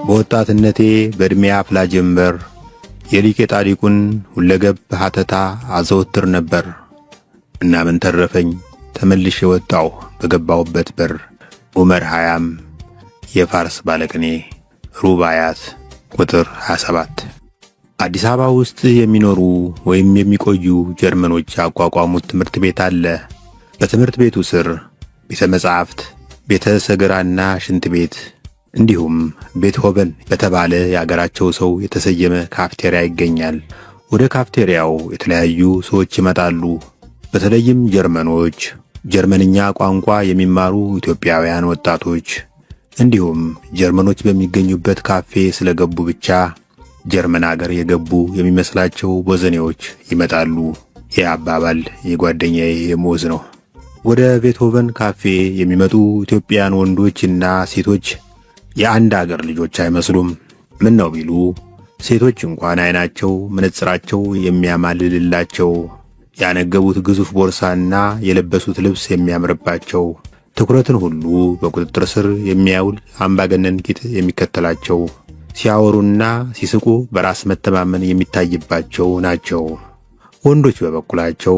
በወጣትነቴ በእድሜ አፍላ ጀንበር የሊቄ ጣሊቁን ሁለገብ ሀተታ አዘወትር ነበር እና ምን ተረፈኝ ተመልሼ ወጣሁ በገባሁበት በር። ዑመር ሀያም የፋርስ ባለቅኔ ሩባያት ቁጥር 27። አዲስ አበባ ውስጥ የሚኖሩ ወይም የሚቆዩ ጀርመኖች ያቋቋሙት ትምህርት ቤት አለ። በትምህርት ቤቱ ስር ቤተ መጻሕፍት፣ ቤተ ሰገራና ሽንት ቤት እንዲሁም ቤትሆቨን በተባለ የአገራቸው ሰው የተሰየመ ካፍቴሪያ ይገኛል። ወደ ካፍቴሪያው የተለያዩ ሰዎች ይመጣሉ። በተለይም ጀርመኖች፣ ጀርመንኛ ቋንቋ የሚማሩ ኢትዮጵያውያን ወጣቶች እንዲሁም ጀርመኖች በሚገኙበት ካፌ ስለገቡ ብቻ ጀርመን አገር የገቡ የሚመስላቸው ቦዘኔዎች ይመጣሉ። ይህ አባባል የጓደኛዬ የሞዝ ነው። ወደ ቤትሆቨን ካፌ የሚመጡ ኢትዮጵያውያን ወንዶችና ሴቶች የአንድ አገር ልጆች አይመስሉም። ምን ነው ቢሉ ሴቶች እንኳን አይናቸው መነጽራቸው የሚያማልልላቸው፣ ያነገቡት ግዙፍ ቦርሳና የለበሱት ልብስ የሚያምርባቸው፣ ትኩረትን ሁሉ በቁጥጥር ስር የሚያውል አምባገነን ጌጥ የሚከተላቸው፣ ሲያወሩና ሲስቁ በራስ መተማመን የሚታይባቸው ናቸው። ወንዶች በበኩላቸው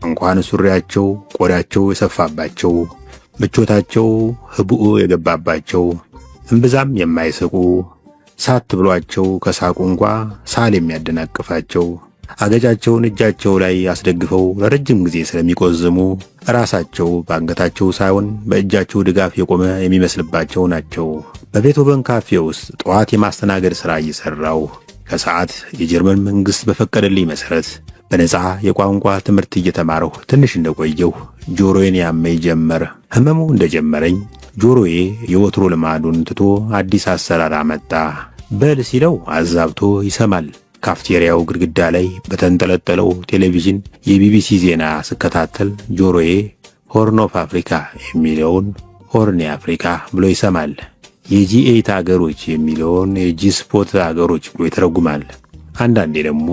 እንኳን ሱሪያቸው ቆዳቸው የሰፋባቸው፣ ምቾታቸው ህቡዕ የገባባቸው፣ እምብዛም የማይስቁ፣ ሳት ብሏቸው ከሳቁ እንኳ ሳል የሚያደናቅፋቸው፣ አገጫቸውን እጃቸው ላይ አስደግፈው ለረጅም ጊዜ ስለሚቆዝሙ ራሳቸው በአንገታቸው ሳይሆን በእጃቸው ድጋፍ የቆመ የሚመስልባቸው ናቸው። በቤትሆቨን ካፌ ውስጥ ጠዋት የማስተናገድ ሥራ እየሠራው ከሰዓት የጀርመን መንግሥት በፈቀደልኝ መሠረት በነፃ የቋንቋ ትምህርት እየተማረሁ ትንሽ እንደቆየሁ ጆሮዬን ያመኝ ጀመር። ህመሙ እንደጀመረኝ ጆሮዬ የወትሮ ልማዱን ትቶ አዲስ አሰራር አመጣ። በል ሲለው አዛብቶ ይሰማል። ካፍቴሪያው ግድግዳ ላይ በተንጠለጠለው ቴሌቪዥን የቢቢሲ ዜና ስከታተል ጆሮዬ ሆርን ኦፍ አፍሪካ የሚለውን ሆርን የአፍሪካ ብሎ ይሰማል። የጂ8 አገሮች የሚለውን የጂ-ስፖት አገሮች ብሎ ይተረጉማል። አንዳንዴ ደግሞ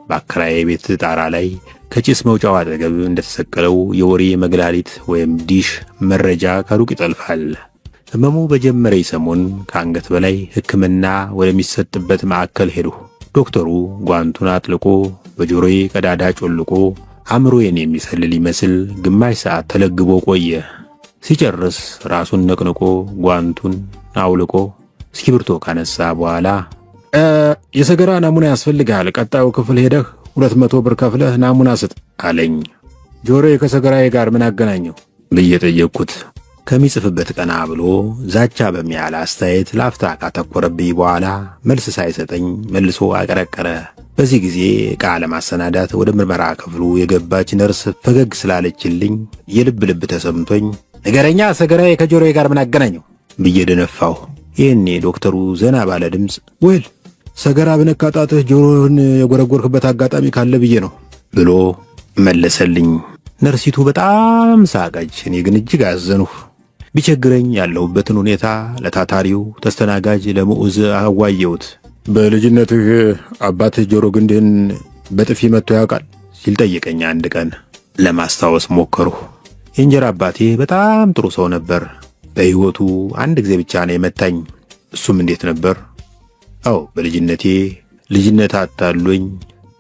በአከራዬ ቤት ጣራ ላይ ከጭስ መውጫው አጠገብ እንደተሰቀለው የወሬ መግላሊት ወይም ዲሽ መረጃ ከሩቅ ይጠልፋል። ህመሙ በጀመረኝ ሰሞን ከአንገት በላይ ሕክምና ወደሚሰጥበት ማዕከል ሄድሁ። ዶክተሩ ጓንቱን አጥልቆ በጆሮዬ ቀዳዳ ጮልቆ አእምሮዬን የሚሰልል ይመስል ግማሽ ሰዓት ተለግቦ ቆየ። ሲጨርስ ራሱን ነቅንቆ ጓንቱን አውልቆ እስክሪብቶ ካነሳ በኋላ የሰገራ ናሙና ያስፈልግሃል፣ ቀጣዩ ክፍል ሄደህ 200 ብር ከፍለህ ናሙና ስጥ አለኝ። ጆሮዬ ከሰገራዬ ጋር ምን አገናኘው ብዬ ጠየቅኩት። ከሚጽፍበት ቀና ብሎ ዛቻ በሚያህል አስተያየት ላፍታ ካተኮረብኝ በኋላ መልስ ሳይሰጠኝ መልሶ አቀረቀረ። በዚህ ጊዜ ዕቃ ለማሰናዳት ወደ ምርመራ ክፍሉ የገባች ነርስ ፈገግ ስላለችልኝ የልብ ልብ ተሰምቶኝ ንገረኛ፣ ሰገራዬ ከጆሮዬ ጋር ምን አገናኘው ብዬ ደነፋሁ። ይህኔ ዶክተሩ ዘና ባለ ድምፅ ወል ሰገራ በነካጣትህ ጆሮህን የጎረጎርክበት አጋጣሚ ካለ ብዬ ነው ብሎ መለሰልኝ። ነርሲቱ በጣም ሳቀች። እኔ ግን እጅግ አዘንሁ። ቢቸግረኝ ያለሁበትን ሁኔታ ለታታሪው ተስተናጋጅ ለምዑዝ አዋየሁት። በልጅነትህ አባትህ ጆሮ ግንድህን በጥፊ መጥቶ ያውቃል ሲል ጠየቀኝ አንድ ቀን። ለማስታወስ ሞከርሁ። የእንጀራ አባቴ በጣም ጥሩ ሰው ነበር። በሕይወቱ አንድ ጊዜ ብቻ ነው የመታኝ። እሱም እንዴት ነበር? አዎ በልጅነቴ ልጅነት አታሎኝ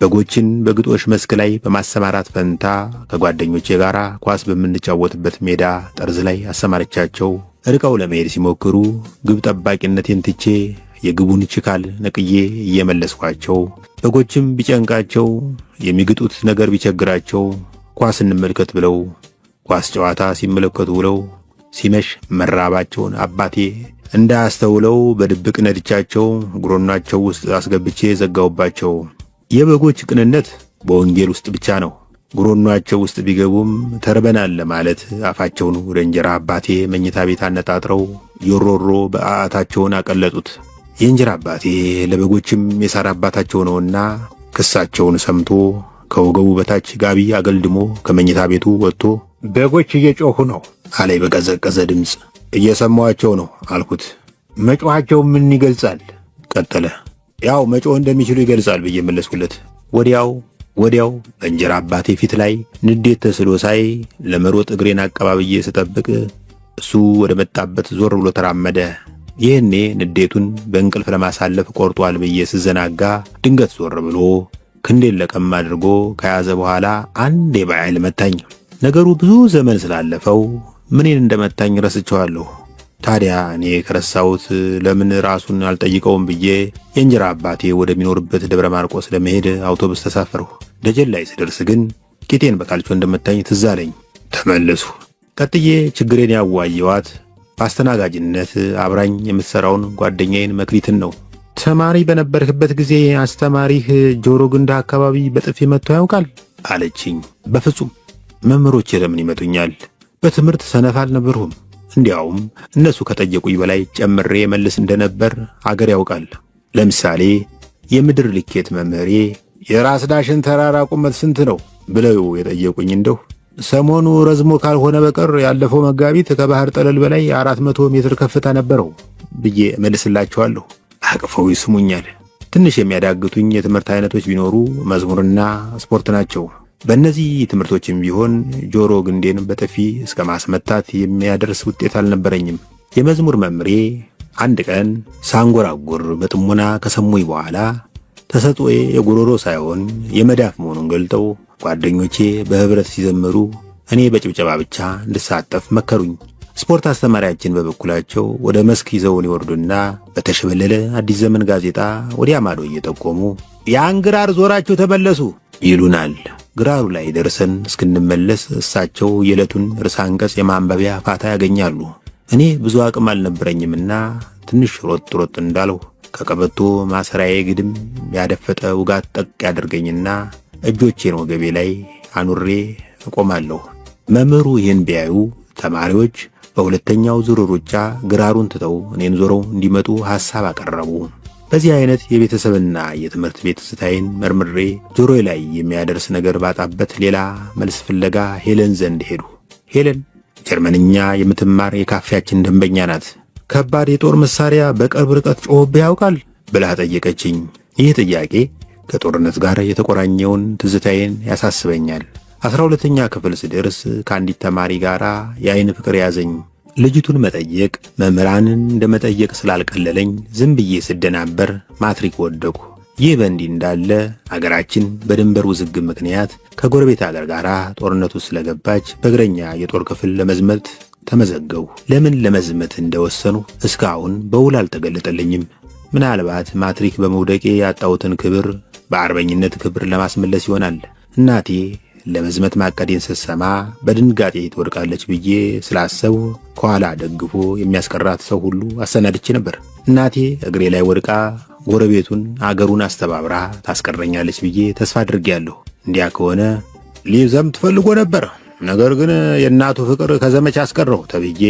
በጎችን በግጦሽ መስክ ላይ በማሰማራት ፈንታ ከጓደኞቼ ጋር ኳስ በምንጫወትበት ሜዳ ጠርዝ ላይ አሰማርቻቸው ርቀው ለመሄድ ሲሞክሩ ግብ ጠባቂነቴን ትቼ የግቡን ችካል ነቅዬ እየመለስኳቸው፣ በጎችም ቢጨንቃቸው የሚግጡት ነገር ቢቸግራቸው ኳስ እንመልከት ብለው ኳስ ጨዋታ ሲመለከቱ ውለው ሲመሽ መራባቸውን አባቴ እንዳያስተውለው በድብቅ ነድቻቸው ጉሮኗቸው ውስጥ አስገብቼ ዘጋውባቸው። የበጎች ቅንነት በወንጌል ውስጥ ብቻ ነው። ጉሮኗቸው ውስጥ ቢገቡም ተርበናል ለማለት አፋቸውን ወደ እንጀራ አባቴ መኝታ ቤት አነጣጥረው ዮሮሮ በአአታቸውን አቀለጡት። የእንጀራ አባቴ ለበጎችም የሳር አባታቸው ነውና ክሳቸውን ሰምቶ ከወገቡ በታች ጋቢ አገልድሞ ከመኝታ ቤቱ ወጥቶ በጎች እየጮኹ ነው አለኝ በቀዘቀዘ ድምፅ። እየሰማኋቸው ነው አልኩት። መጮኻቸው ምን ይገልጻል? ቀጠለ። ያው መጮህ እንደሚችሉ ይገልጻል ብዬ መለስኩለት። ወዲያው በእንጀራ አባቴ ፊት ላይ ንዴት ተስሎ ሳይ ለመሮጥ እግሬን አቀባብዬ ስጠብቅ እሱ ወደ መጣበት ዞር ብሎ ተራመደ። ይህኔ ንዴቱን በእንቅልፍ ለማሳለፍ ቆርጧል ብዬ ስዘናጋ ድንገት ዞር ብሎ ክንዴን ለቀም አድርጎ ከያዘ በኋላ አንዴ በኃይል መታኝ። ነገሩ ብዙ ዘመን ስላለፈው ምንን እንደመታኝ ረስቼዋለሁ። ታዲያ እኔ ከረሳሁት ለምን ራሱን አልጠይቀውም ብዬ የእንጀራ አባቴ ወደሚኖርበት ደብረ ማርቆስ ለመሄድ አውቶቡስ ተሳፈርሁ። ደጀን ላይ ስደርስ ግን ቂጤን በካልቾ እንደመታኝ ትዝ አለኝ። ተመለሱ። ቀጥዬ ችግሬን ያዋየዋት በአስተናጋጅነት አብራኝ የምትሰራውን ጓደኛዬን መክሊትን ነው። ተማሪ በነበርክበት ጊዜ አስተማሪህ ጆሮ ግንዳ አካባቢ በጥፊ መጥቶ ያውቃል አለችኝ። በፍጹም መምህሮቼ ለምን ይመቱኛል? በትምህርት ሰነፍ አልነበርሁም። እንዲያውም እነሱ ከጠየቁኝ በላይ ጨምሬ መልስ እንደነበር አገር ያውቃል። ለምሳሌ የምድር ልኬት መምህሬ የራስ ዳሽን ተራራ ቁመት ስንት ነው ብለው የጠየቁኝ እንደው ሰሞኑ ረዝሞ ካልሆነ በቀር ያለፈው መጋቢት ከባህር ጠለል በላይ 400 ሜትር ከፍታ ነበረው ብዬ መልስላቸዋለሁ። አቅፈው ይስሙኛል። ትንሽ የሚያዳግቱኝ የትምህርት አይነቶች ቢኖሩ መዝሙርና ስፖርት ናቸው። በእነዚህ ትምህርቶችም ቢሆን ጆሮ ግንዴን በጥፊ እስከ ማስመታት የሚያደርስ ውጤት አልነበረኝም። የመዝሙር መምሬ አንድ ቀን ሳንጎራጉር በጥሞና ከሰሙኝ በኋላ ተሰጥኦዬ የጉሮሮ ሳይሆን የመዳፍ መሆኑን ገልጠው ጓደኞቼ በህብረት ሲዘምሩ እኔ በጭብጨባ ብቻ እንድሳተፍ መከሩኝ። ስፖርት አስተማሪያችን በበኩላቸው ወደ መስክ ይዘውን ይወርዱና በተሸበለለ አዲስ ዘመን ጋዜጣ ወዲያ ማዶ እየጠቆሙ ያን ግራር ዞራችሁ ተመለሱ ይሉናል። ግራሩ ላይ ደርሰን እስክንመለስ እሳቸው የዕለቱን ርዕሰ አንቀጽ የማንበቢያ ፋታ ያገኛሉ። እኔ ብዙ አቅም አልነበረኝምና ትንሽ ሮጥ እንዳልሁ ከቀበቶ ማሰሪያዬ ግድም ያደፈጠ ውጋት ጠቅ ያደርገኝና እጆቼን ወገቤ ላይ አኑሬ እቆማለሁ። መምህሩ ይህን ቢያዩ ተማሪዎች በሁለተኛው ዙር ሩጫ ግራሩን ትተው እኔን ዞረው እንዲመጡ ሐሳብ አቀረቡ። በዚህ አይነት የቤተሰብና የትምህርት ቤት ትዝታዬን መርምሬ ጆሮዬ ላይ የሚያደርስ ነገር ባጣበት ሌላ መልስ ፍለጋ ሄለን ዘንድ ሄዱ። ሄለን ጀርመንኛ የምትማር የካፌያችን ደንበኛ ናት። ከባድ የጦር መሳሪያ በቅርብ ርቀት ጮህብህ ያውቃል ብላ ጠየቀችኝ። ይህ ጥያቄ ከጦርነት ጋር የተቆራኘውን ትዝታዬን ያሳስበኛል። 12ኛ ክፍል ስደርስ ከአንዲት ተማሪ ጋር የአይን ፍቅር ያዘኝ። ልጅቱን መጠየቅ መምህራንን እንደመጠየቅ ስላልቀለለኝ ዝም ብዬ ስደናበር ማትሪክ ወደቁ። ይህ በእንዲህ እንዳለ አገራችን በድንበር ውዝግብ ምክንያት ከጎረቤት አገር ጋር ጦርነቱ ስለገባች በእግረኛ የጦር ክፍል ለመዝመት ተመዘገቡ። ለምን ለመዝመት እንደወሰኑ እስካሁን በውል አልተገለጠልኝም። ምናልባት ማትሪክ በመውደቄ ያጣሁትን ክብር በአርበኝነት ክብር ለማስመለስ ይሆናል። እናቴ ለመዝመት ማቀዴን ስትሰማ በድንጋጤ ትወድቃለች ብዬ ስላሰቡ ከኋላ ደግፎ የሚያስቀራት ሰው ሁሉ አሰናድቼ ነበር። እናቴ እግሬ ላይ ወድቃ ጎረቤቱን አገሩን አስተባብራ ታስቀረኛለች ብዬ ተስፋ አድርጌያለሁ። እንዲያ ከሆነ ሊዘምት ፈልጎ ነበር፣ ነገር ግን የእናቱ ፍቅር ከዘመቻ አስቀረው ተብዬ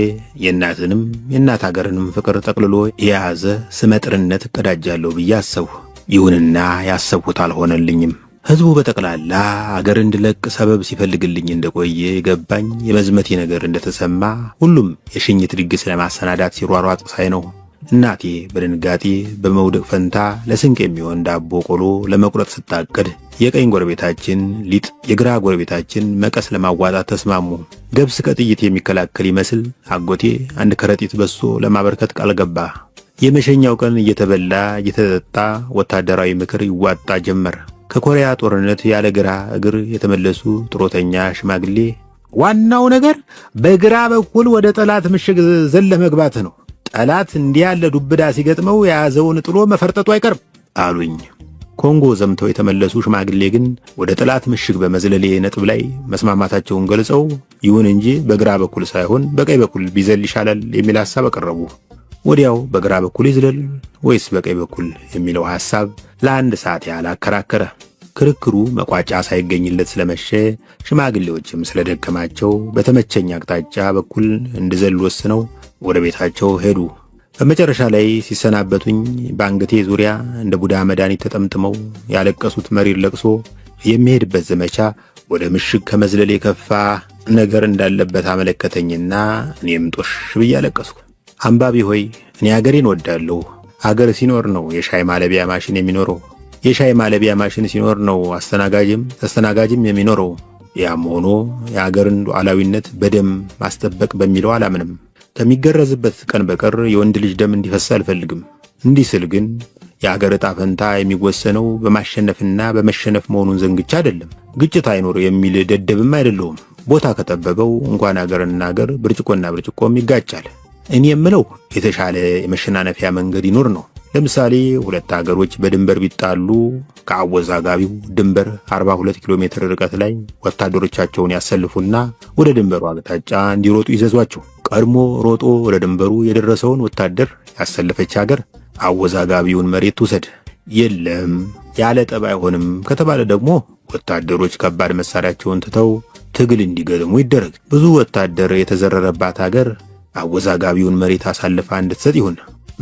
የእናትንም የእናት አገርንም ፍቅር ጠቅልሎ የያዘ ስመጥርነት እቀዳጃለሁ ብዬ አሰብሁ። ይሁንና ያሰብሁት አልሆነልኝም። ሕዝቡ በጠቅላላ አገር እንድለቅ ሰበብ ሲፈልግልኝ እንደቆየ ገባኝ። የመዝመቴ ነገር እንደተሰማ ሁሉም የሽኝት ድግስ ለማሰናዳት ሲሯሯጥ ሳይ ነው። እናቴ በድንጋጤ በመውደቅ ፈንታ ለስንቅ የሚሆን ዳቦ ቆሎ ለመቁረጥ ስታቅድ የቀኝ ጎረቤታችን ሊጥ፣ የግራ ጎረቤታችን መቀስ ለማዋጣት ተስማሙ። ገብስ ከጥይት የሚከላከል ይመስል አጎቴ አንድ ከረጢት በሶ ለማበርከት ቃል ገባ። የመሸኛው ቀን እየተበላ እየተጠጣ ወታደራዊ ምክር ይዋጣ ጀመር። ከኮሪያ ጦርነት ያለ ግራ እግር የተመለሱ ጥሮተኛ ሽማግሌ ዋናው ነገር በግራ በኩል ወደ ጠላት ምሽግ ዘለ መግባት ነው። ጠላት እንዲህ ያለ ዱብዳ ሲገጥመው የያዘውን ጥሎ መፈርጠጡ አይቀርም አሉኝ። ኮንጎ ዘምተው የተመለሱ ሽማግሌ ግን ወደ ጠላት ምሽግ በመዝለሌ ነጥብ ላይ መስማማታቸውን ገልጸው ይሁን እንጂ በግራ በኩል ሳይሆን በቀኝ በኩል ቢዘል ይሻላል የሚል ሐሳብ አቀረቡ። ወዲያው በግራ በኩል ይዝለል ወይስ በቀኝ በኩል የሚለው ሐሳብ ለአንድ ሰዓት ያህል አከራከረ። ክርክሩ መቋጫ ሳይገኝለት ስለመሸ ሽማግሌዎችም ስለደከማቸው በተመቸኝ አቅጣጫ በኩል እንድዘል ወስነው ወደ ቤታቸው ሄዱ። በመጨረሻ ላይ ሲሰናበቱኝ በአንገቴ ዙሪያ እንደ ቡዳ መድኃኒት ተጠምጥመው ያለቀሱት መሪር ለቅሶ የሚሄድበት ዘመቻ ወደ ምሽግ ከመዝለል የከፋ ነገር እንዳለበት አመለከተኝና እኔም ጦሽ ብዬ አለቀስኩ። አንባቢ ሆይ እኔ አገሬን ወዳለሁ። አገር ሲኖር ነው የሻይ ማለቢያ ማሽን የሚኖረው። የሻይ ማለቢያ ማሽን ሲኖር ነው አስተናጋጅም ተስተናጋጅም የሚኖረው። ያም ሆኖ የአገርን ሉዓላዊነት በደም ማስጠበቅ በሚለው አላምንም። ከሚገረዝበት ቀን በቀር የወንድ ልጅ ደም እንዲፈስ አልፈልግም። እንዲህ ስል ግን የአገር ዕጣ ፈንታ የሚወሰነው በማሸነፍና በመሸነፍ መሆኑን ዘንግቻ አይደለም። ግጭት አይኖር የሚል ደደብም አይደለሁም። ቦታ ከጠበበው እንኳን አገርና አገር ብርጭቆና ብርጭቆም ይጋጫል። እኔ የምለው የተሻለ የመሸናነፊያ መንገድ ይኖር ነው። ለምሳሌ ሁለት አገሮች በድንበር ቢጣሉ ከአወዛጋቢው ድንበር 42 ኪሎ ሜትር ርቀት ላይ ወታደሮቻቸውን ያሰልፉና ወደ ድንበሩ አቅጣጫ እንዲሮጡ ይዘዟቸው። ቀድሞ ሮጦ ወደ ድንበሩ የደረሰውን ወታደር ያሰለፈች ሀገር አወዛጋቢውን መሬት ትውሰድ። የለም ያለ ጠብ አይሆንም ከተባለ ደግሞ ወታደሮች ከባድ መሳሪያቸውን ትተው ትግል እንዲገጥሙ ይደረግ። ብዙ ወታደር የተዘረረባት ሀገር አወዛጋቢውን መሬት አሳልፋ እንድትሰጥ ይሁን።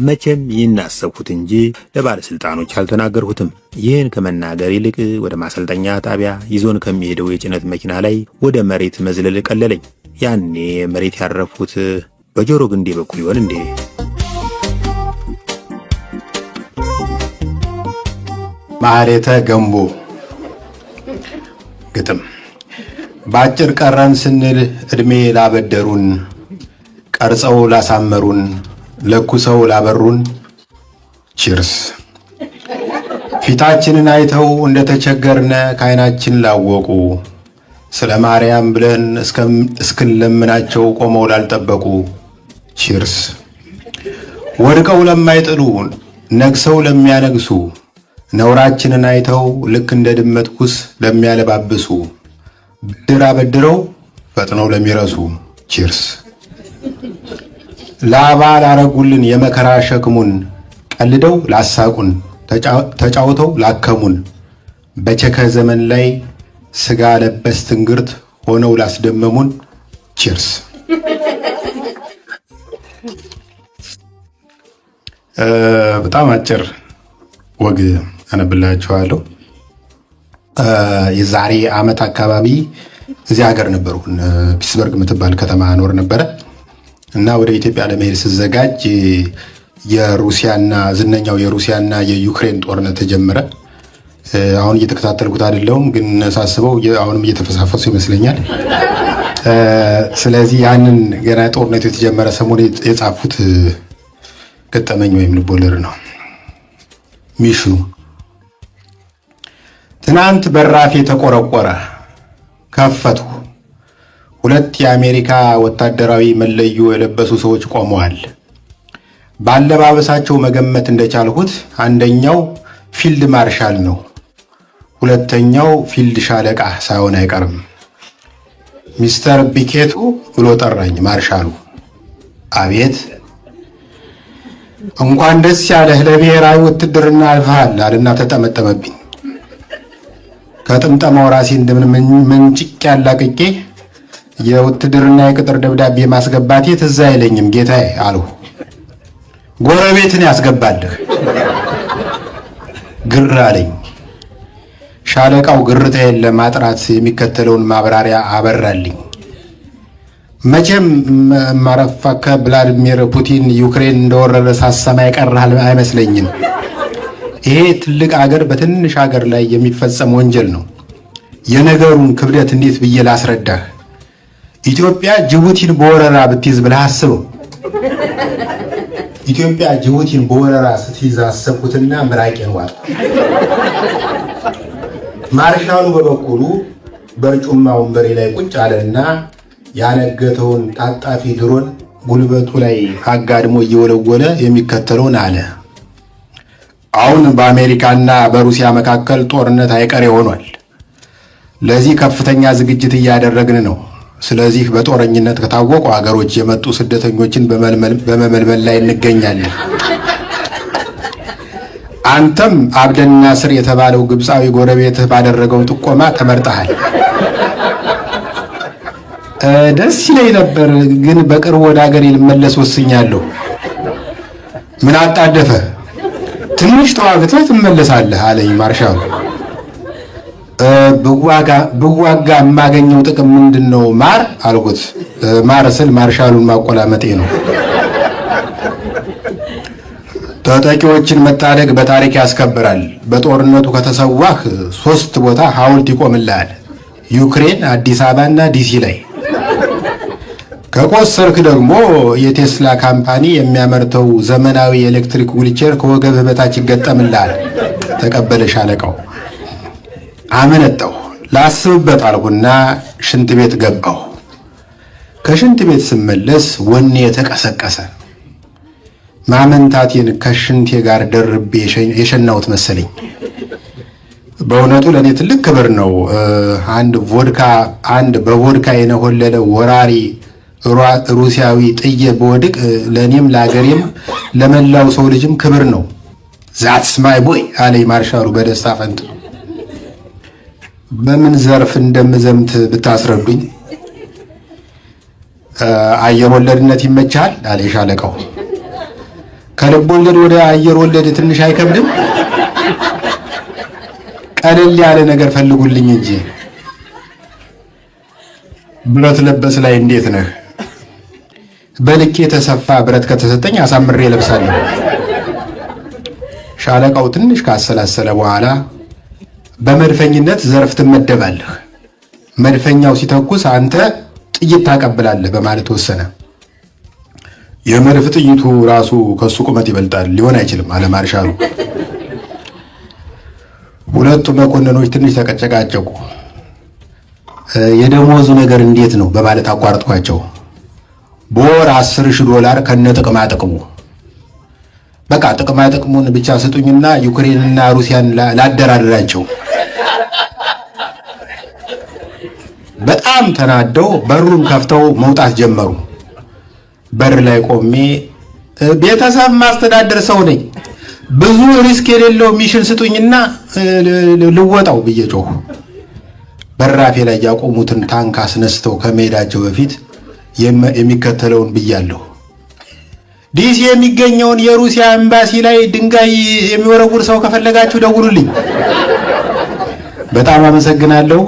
መቼም ይህን አሰብኩት እንጂ ለባለስልጣኖች አልተናገርሁትም። ይህን ከመናገር ይልቅ ወደ ማሰልጠኛ ጣቢያ ይዞን ከሚሄደው የጭነት መኪና ላይ ወደ መሬት መዝለል ቀለለኝ። ያኔ መሬት ያረፉት በጆሮ ግንዴ በኩል ይሆን እንዴ? ማህሌተ ገንቦ ግጥም። ባጭር ቀረን ስንል እድሜ ላበደሩን፣ ቀርጸው ላሳመሩን፣ ለኩሰው ላበሩን ቺርስ። ፊታችንን አይተው እንደተቸገርነ ከዓይናችን ላወቁ፣ ስለ ማርያም ብለን እስክንለምናቸው ቆመው ላልጠበቁ ቺርስ። ወድቀው ለማይጥሉ ነግሰው ለሚያነግሱ፣ ነውራችንን አይተው ልክ እንደ ድመት ኩስ ለሚያለባብሱ፣ ብድር አበድረው ፈጥነው ለሚረሱ ቺርስ። ላባ ላረጉልን የመከራ ሸክሙን፣ ቀልደው ላሳቁን፣ ተጫውተው ላከሙን፣ በቸከ ዘመን ላይ ስጋ ለበስ ትንግርት ሆነው ላስደመሙን ቺርስ። በጣም አጭር ወግ አነብላችኋለሁ። የዛሬ ዓመት አካባቢ እዚህ ሀገር ነበርኩ። ፒትስበርግ የምትባል ከተማ ኖር ነበረ እና ወደ ኢትዮጵያ ለመሄድ ስዘጋጅ ዝነኛው የሩሲያና የዩክሬን ጦርነት ተጀመረ። አሁን እየተከታተልኩት አይደለሁም፣ ግን ሳስበው አሁንም እየተፈሳፈሱ ይመስለኛል። ስለዚህ ያንን ገና ጦርነቱ የተጀመረ ሰሞን የጻፉት ገጠመኝ ወይም ልቦለድ ነው። ሚሽኑ ትናንት በራፍ የተቆረቆረ ከፈቱ። ሁለት የአሜሪካ ወታደራዊ መለዮ የለበሱ ሰዎች ቆመዋል። ባለባበሳቸው መገመት እንደቻልሁት አንደኛው ፊልድ ማርሻል ነው፣ ሁለተኛው ፊልድ ሻለቃ ሳይሆን አይቀርም። ሚስተር ቢኬቱ ብሎ ጠራኝ ማርሻሉ። አቤት። እንኳን ደስ ያለህ ለብሔራዊ ውትድርና አልፈሃል አልና ተጠመጠመብኝ። ከጥምጠማው ራሴ እንደምን መንጭቅ ያላቅቄ የውትድርና የቅጥር ደብዳቤ ማስገባቴ ትዝ አይለኝም ጌታዬ አልሁ። ጎረቤትን ያስገባልህ ግር አለኝ። ሻለቃው ግርታዬን ለማጥራት የሚከተለውን ማብራሪያ አበራልኝ። መቼም ማረፋከ ቭላዲሚር ፑቲን ዩክሬን እንደወረረ ሳሰማ ይቀርሃል አይመስለኝም። ይሄ ትልቅ አገር በትንሽ አገር ላይ የሚፈጸም ወንጀል ነው። የነገሩን ክብደት እንዴት ብዬ ላስረዳህ? ኢትዮጵያ ጅቡቲን በወረራ ብትይዝ ብለህ አስበው። ኢትዮጵያ ጅቡቲን በወረራ ስትይዝ አሰብኩትና ምራቄን ዋጥ። ማርሻሉ በበኩሉ በርጩማ ወንበሬ ላይ ቁጭ አለና ያነገተውን ታጣፊ ድሮን ጉልበቱ ላይ አጋድሞ እየወለወለ የሚከተለውን አለ። አሁን በአሜሪካና በሩሲያ መካከል ጦርነት አይቀሬ ሆኗል። ለዚህ ከፍተኛ ዝግጅት እያደረግን ነው። ስለዚህ በጦረኝነት ከታወቁ ሀገሮች የመጡ ስደተኞችን በመመልመል ላይ እንገኛለን። አንተም አብደል ናስር የተባለው ግብፃዊ ጎረቤትህ ባደረገው ጥቆማ ተመርጠሃል። ደስ ይለኝ ነበር፣ ግን በቅርቡ ወደ ሀገሬ ልመለስ ወስኛለሁ። ምን አጣደፈ? ትንሽ ተዋግተህ ትመለሳለህ አለኝ ማርሻሉ። ብዋጋ የማገኘው ጥቅም ምንድን ነው? ማር አልኩት። ማር ስል ማርሻሉን ማቆላመጤ ነው። ተጠቂዎችን መታደግ በታሪክ ያስከብራል። በጦርነቱ ከተሰዋህ 3 ቦታ ሐውልት ይቆምልሃል። ዩክሬን፣ አዲስ አበባና ዲሲ ላይ። ከቆሰርክ ደግሞ የቴስላ ካምፓኒ የሚያመርተው ዘመናዊ የኤሌክትሪክ ዊልቸር ከወገብህ በታች ይገጠምልሃል። ተቀበለ ሻለቃው። አመነጣው። ላስብበት አልኩና ሽንት ቤት ገባሁ። ከሽንት ቤት ስመለስ ወኔ የተቀሰቀሰ ማመንታቴን ከሽንቴ ጋር ደርቤ የሸናሁት መሰለኝ። በእውነቱ ለእኔ ትልቅ ክብር ነው። አንድ በቮድካ የነሆለለ ወራሪ ሩሲያዊ ጥዬ በወድቅ ለእኔም ለአገሬም ለመላው ሰው ልጅም ክብር ነው። ዛትስ ማይ ቦይ አለኝ ማርሻሉ በደስታ ፈንት። በምን ዘርፍ እንደምዘምት ብታስረዱኝ። አየር ወለድነት ይመቻል አለ ሻለቃው። ከልብ ወለድ ወደ አየር ወለድ ትንሽ አይከብድም? ቀለል ያለ ነገር ፈልጉልኝ እንጂ። ብረት ለበስ ላይ እንዴት ነህ? በልኬ የተሰፋ ብረት ከተሰጠኝ አሳምሬ ለብሳለሁ። ሻለቃው ትንሽ ካሰላሰለ በኋላ በመድፈኝነት ዘርፍ ትመደባለህ፣ መድፈኛው ሲተኩስ አንተ ጥይት ታቀብላለህ በማለት ወሰነ። የመድፍ ጥይቱ ራሱ ከሱ ቁመት ይበልጣል፣ ሊሆን አይችልም አለ ማርሻሉ። ሁለቱ መኮንኖች ትንሽ ተጨቃጨቁ። የደሞዙ ነገር እንዴት ነው በማለት አቋርጥኳቸው። በወር $10,000 ከነ ጥቅማ ጥቅሙ። በቃ ጥቅማ ጥቅሙን ብቻ ስጡኝና ዩክሬንና ሩሲያን ላደራድራቸው። በጣም ተናደው በሩን ከፍተው መውጣት ጀመሩ። በር ላይ ቆሜ ቤተሰብ ማስተዳደር ሰው ነኝ፣ ብዙ ሪስክ የሌለው ሚሽን ስጡኝና ልወጣው ብዬ ጮሁ። በራፌ ላይ ያቆሙትን ታንክ አስነስተው ከመሄዳቸው በፊት የሚከተለውን ብያለሁ። ዲሲ የሚገኘውን የሩሲያ ኤምባሲ ላይ ድንጋይ የሚወረውር ሰው ከፈለጋችሁ ደውሉልኝ። በጣም አመሰግናለሁ።